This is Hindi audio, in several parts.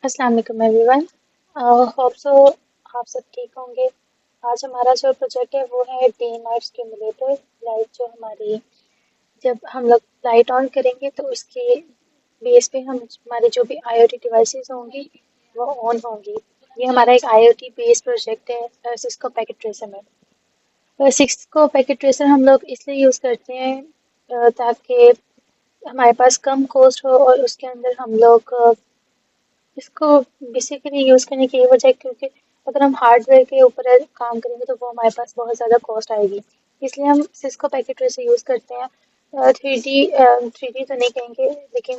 अस्सलाम वालेकुम एवरीवन। होप सो आप सब ठीक होंगे। आज हमारा जो प्रोजेक्ट है वो है डे नाइट स्टिमुलेटर। लाइट जो हमारी जब हम लोग लाइट ऑन करेंगे तो उसके बेस पे हम हमारे जो भी आईओटी डिवाइसेस होंगी वो ऑन होंगी। ये हमारा एक आईओटी बेस्ड प्रोजेक्ट है सिस्को पैकेट ट्रेसर में। सिस्को पैकेट ट्रेसर हम लोग इसलिए यूज़ करते हैं ताकि हमारे पास कम कॉस्ट हो और उसके अंदर हम लोग इसको बेसिकली यूज़ करने की ये वजह है क्योंकि अगर हम हार्डवेयर के ऊपर काम करेंगे तो वो हमारे पास बहुत ज़्यादा कॉस्ट आएगी। इसलिए हम सिस्को पैकेट ट्रे से यूज़ करते हैं। थ्री डी तो नहीं कहेंगे लेकिन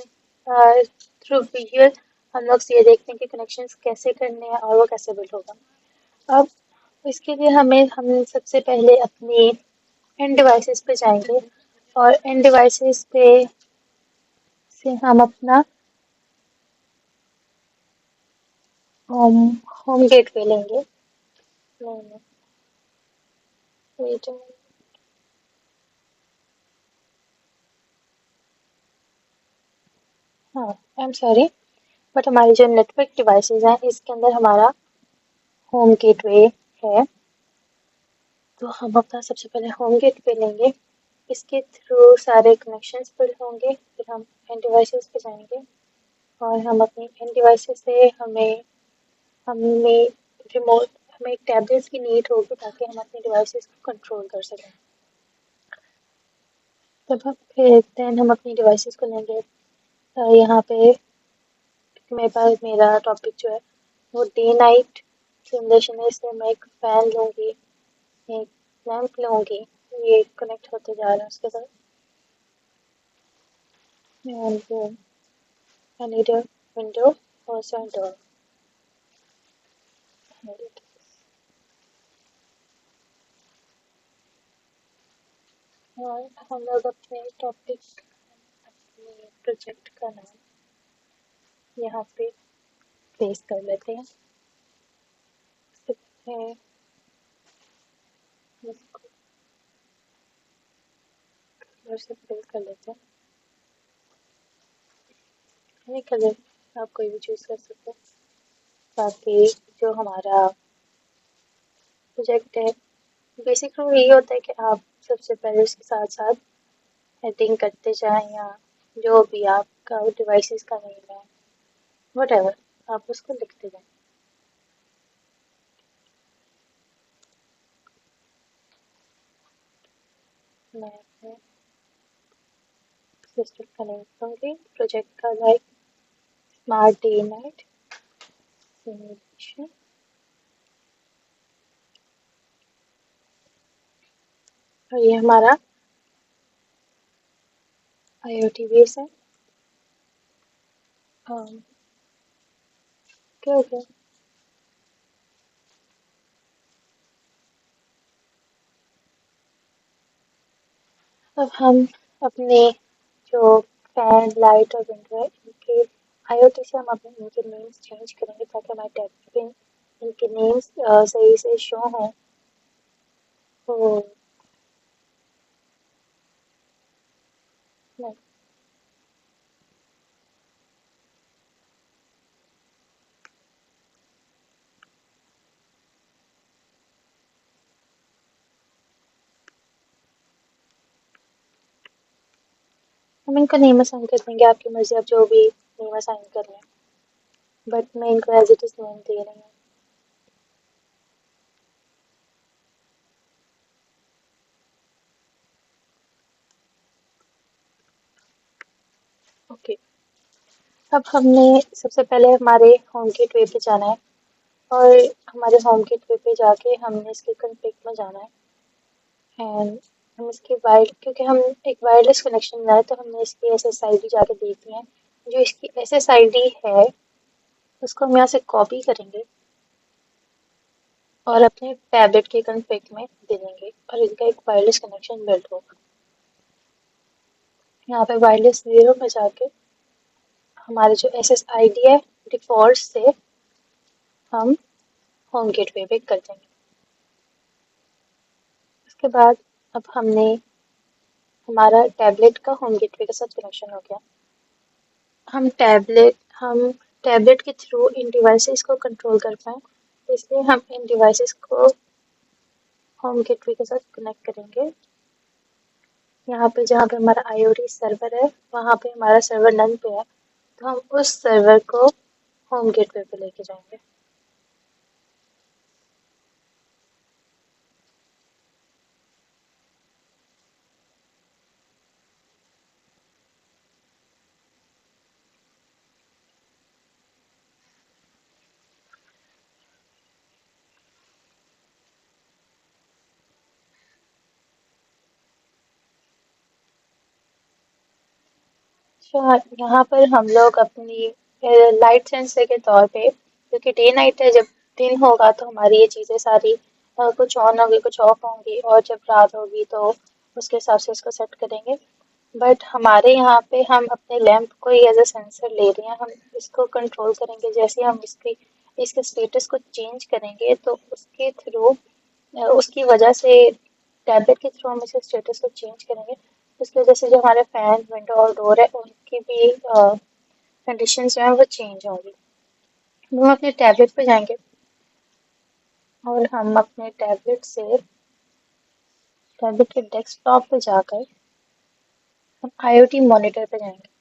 थ्रू विजुअल हम लोग ये देखते हैं कि कनेक्शंस कैसे करने हैं और वो कैसे बिल्ड होगा। अब इसके लिए हम सबसे पहले अपनी एंड डिवाइसेस पे जाएंगे और एंड डिवाइसेस पे से हम अपना होम होम गेटवे लेंगे। नहीं नहीं wait a minute। हाँ आई एम सॉरी बट हमारी जो नेटवर्क डिवाइसेस हैं इसके अंदर हमारा होम गेटवे है। तो हम अपना सबसे पहले होम गेटवे लेंगे। इसके थ्रू सारे कनेक्शंस बिल्ड होंगे। फिर हम एंड डिवाइसेस पे जाएंगे और हम अपनी एंड डिवाइसेस से हमें रिमोट हमें एक टैबलेट की नीड होगी ताकि हम अपने डिवाइसेस को कंट्रोल कर सकें। तब हम फिर देन हम अपनी डिवाइसेस को लेंगे। यहाँ पे मेरे पास मेरा टॉपिक जो है वो डे नाइट सिमुलेशन है। इसलिए मैं एक फैन लूँगी, एक लैंप लूँगी। ये कनेक्ट होते जा रहा है उसके साथ। And I need a window also a door। और हम लोग अपने टॉपिक अपने प्रोजेक्ट का नाम यहाँ पे प्लेस कर लेते हैं। उससे पहले इसको कलर से फिल कर लेते हैं। ये कलर आप कोई भी चूज़ कर सकते हैं ताकि जो हमारा प्रोजेक्ट है बेसिक रूल यही होता है कि आप सबसे पहले उसके साथ साथ हेडिंग करते जाएं या जो भी आपका डिवाइसेस का नेम है वट आप उसको लिखते जाएं। मैं अपने सिस्टम का नेम दूंगी प्रोजेक्ट का like smart day night simulation. और ये हमारा आईओटी बेस है। क्या हो गया? अब हम अपने जो फैन लाइट और विंडो है इनके आईओटी से हम अपने इनके नेम्स चेंज करेंगे ताकि हमारे टैब पे इनके नेम्स सही से शो हों। तो नहीं, हम इनको नेम असाइन कर देंगे। आपकी मर्जी आप जो भी नेम असाइन कर लें बट मैं इनको एज इट इज नेम दे रही हूँ। ओके। अब हमने सबसे पहले हमारे होम गेटवे पे जाना है और हमारे होम गेटवे पे जाके हमने इसके कॉन्फ़िग में जाना है। एंड हम इसके वायर क्योंकि हम एक वायरलेस कनेक्शन बनाए तो हमने इसकी SSID जाके देखनी है। जो इसकी SSID है उसको हम यहाँ से कॉपी करेंगे और अपने टैबलेट के कॉन्फ़िग में दे देंगे और इनका एक वायरलेस कनेक्शन बिल्ड होगा। यहाँ पे वायरलेस 0 में जाके हमारे जो SSID है डिफ़ॉल्ट से हम होम गेटवे पे कर देंगे। उसके बाद अब हमने हमारा टैबलेट का होम गेटवे के साथ कनेक्शन हो गया। हम टैबलेट के थ्रू इन डिवाइसेस को कंट्रोल कर पाएँ, इसलिए हम इन डिवाइसेस को होम गेटवे के साथ कनेक्ट करेंगे। यहाँ पे जहाँ पे हमारा IoT सर्वर है, वहाँ पे हमारा सर्वर नन पे है, तो हम उस सर्वर को होम गेटवे पे लेके जाएंगे। अच्छा, यहाँ पर हम लोग अपनी लाइट सेंसर के तौर पे, क्योंकि डे नाइट है, जब दिन होगा तो हमारी ये चीज़ें सारी कुछ ऑन होगी कुछ ऑफ होंगी, और जब रात होगी तो उसके हिसाब से इसको सेट करेंगे। बट हमारे यहाँ पे हम अपने लैंप को ही एज अ सेंसर ले रहे हैं, हम इसको कंट्रोल करेंगे। जैसे हम इसके स्टेटस को चेंज करेंगे तो उसके थ्रू, उसकी वजह से, टैबलेट के थ्रू हम इसके स्टेटस को चेंज करेंगे। उसकी वजह से जो हमारे फैन विंडो और डोर है उनकी भी कंडीशंस जो है वो चेंज होंगी। हम अपने टैबलेट पे जाएंगे और हम अपने टैबलेट से टैबलेट के डेस्कटॉप पे जाकर हम IoT मॉनिटर पे जाएंगे।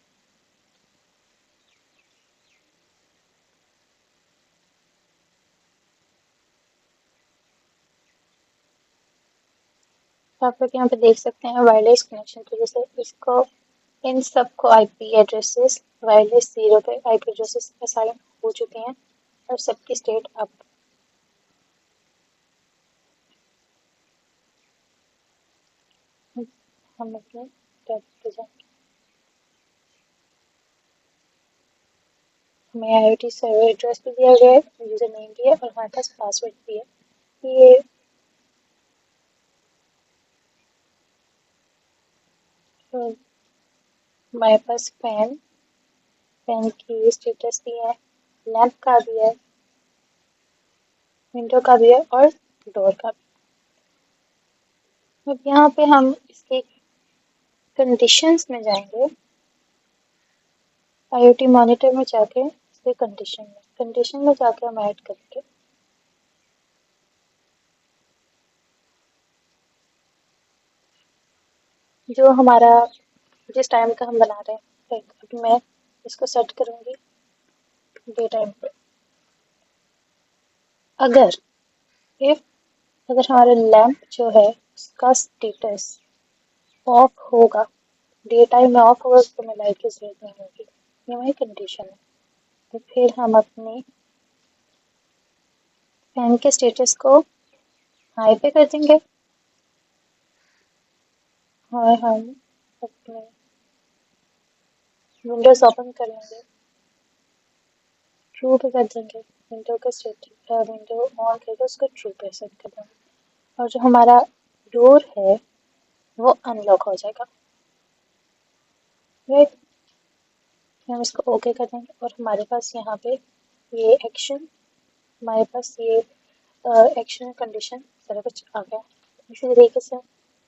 तो आप लोग यहाँ पे देख सकते हैं वायरलेस कनेक्शन की वजह से इसको, इन सबको IP एड्रेसेस वायरलेस 0 पे IP एड्रेसेस असाइन हो चुके हैं और सबकी स्टेट अप। हम अपने टैब पे जाएंगे, हमें IoT सर्वर एड्रेस भी दिया गया है, यूजर नेम भी है और हमारे पास पासवर्ड भी है। ये हमारे पास फैन की स्टेटस भी है, लैंप का भी है, विंडो का भी है और डोर का भी। अब यहाँ पे हम इसके कंडीशंस में जाएंगे, IoT मॉनिटर में जाके इसके कंडीशन में जाके हम ऐड करेंगे जो हमारा, जिस टाइम का हम बना रहे हैं। लाइक अभी मैं इसको सेट करूंगी डे टाइम पे। अगर इफ अगर हमारा लैंप जो है उसका स्टेटस ऑफ होगा, डे टाइम में ऑफ होगा, तो हमें लाइट की जरूरत नहीं होगी, ये हमारी कंडीशन है। तो फिर हम अपने फैन के स्टेटस को हाई पे कर देंगे और हम अपने विंडोज ओपन कर लेंगे, ट्रू पे कर देंगे, विंडो का स्टेटस विंडो ऑन करके उसको ट्रू पे सेट कर देंगे और जो हमारा डोर है वो अनलॉक हो जाएगा। राइट, हम इसको ओके कर देंगे और हमारे पास यहाँ पे ये एक्शन, हमारे पास ये एक्शन कंडीशन सारा कुछ आ गया। इसी तरीके से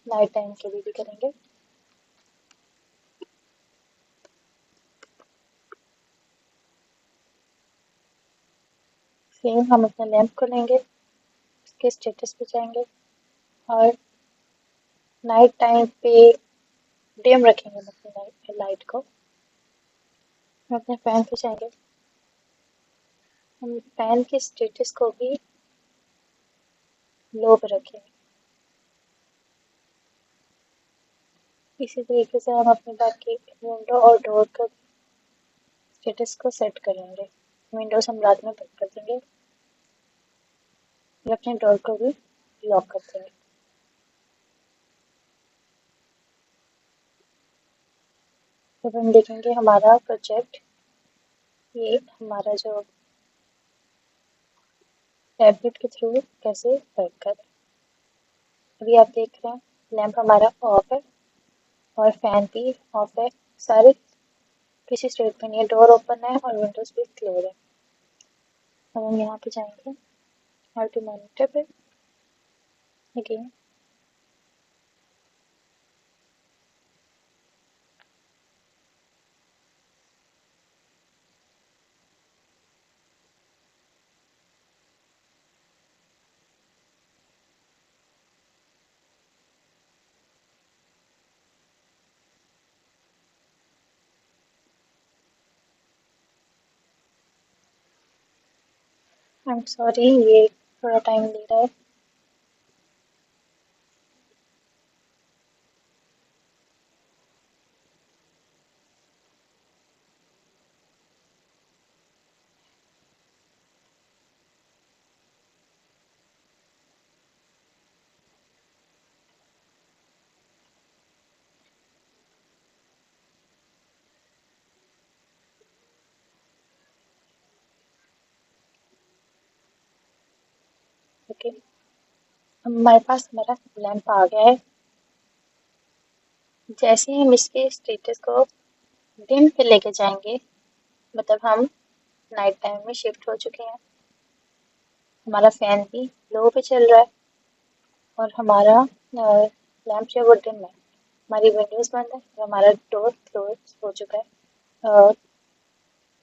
नाइट टाइम के लिए भी करेंगे। सेम हम अपने लैंप को लेंगे, उसके स्टेटस पे जाएंगे और नाइट टाइम पे डिम रखेंगे हम अपनी लाइट को। हम अपने फैन पे जाएंगे, हम फैन के स्टेटस को भी लो पे रखेंगे। इसी तरीके से हम अपने बाकी विंडो और डोर का स्टेटस को सेट करेंगे। विंडोज हम रात में बंद कर देंगे और अपने डोर को भी लॉक कर देंगे। जब हम देखेंगे हमारा प्रोजेक्ट, ये हमारा जो टैबलेट के थ्रू कैसे वर्क कर रहा है। अभी आप देख रहे हैं लैंप हमारा ऑफ है और फैन भी ऑफ है, सारे किसी स्टेट में नहीं है, डोर ओपन है और विंडोज भी क्लोज है। अब हम यहाँ पे जाएंगे और टू मॉनिटर पे अगेन, आई एम सॉरी, ये थोड़ा टाइम ले रहा है। ओके, हमारे पास हमारा लैंप आ गया है। जैसे ही हम इसके स्टेटस को डिम पे लेके जाएंगे, मतलब हम नाइट टाइम में शिफ्ट हो चुके हैं। हमारा फैन भी लो पे चल रहा है और हमारा लैंप जो है वो डिम है। हमारी विंडोज बंद है और हमारा डोर क्लोज हो चुका है।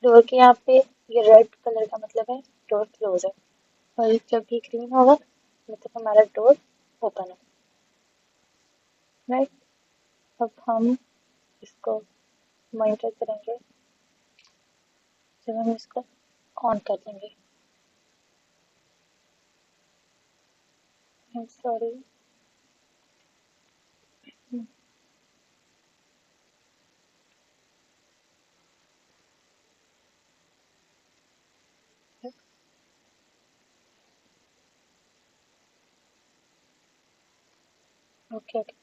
डोर के यहाँ पे ये रेड कलर का मतलब है डोर क्लोज है, और जब भी ग्रीन होगा मतलब हमारा डोर ओपन है। राइट, अब हम इसको मॉनिटर करेंगे जब हम इसको ऑन कर देंगे। Sorry. Okay okay,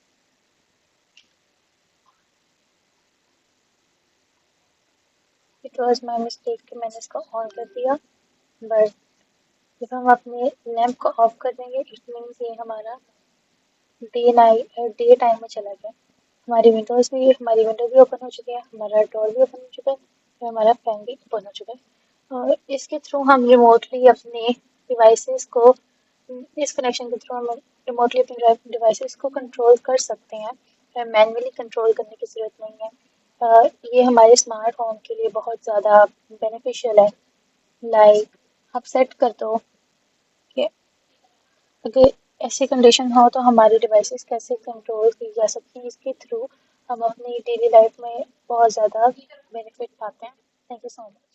it was my mistake कि मैंने इसको ऑन कर दिया। बट जब हम अपने लैंप को ऑफ कर देंगे इट मीन्स ये हमारा डे टाइम में चला गया। हमारी विंडो भी ओपन हो चुकी है, हमारा डोर भी ओपन हो चुका है और हमारा फैन भी ओपन हो चुका है। और इसके थ्रू हम रिमोटली अपने डिवाइसेस को इस कनेक्शन के थ्रू हम रिमोटली अपने डिवाइसेस को कंट्रोल कर सकते हैं। मैन्युअली कंट्रोल करने की ज़रूरत नहीं है। ये हमारे स्मार्ट होम के लिए बहुत ज़्यादा बेनिफिशियल है। लाइक आप सेट कर दो कि अगर ऐसी कंडीशन हो तो हमारी डिवाइसेस कैसे कंट्रोल की जा सकती हैं। इसके थ्रू हम अपनी डेली लाइफ में बहुत ज़्यादा बेनिफिट पाते हैं। Thank you so much.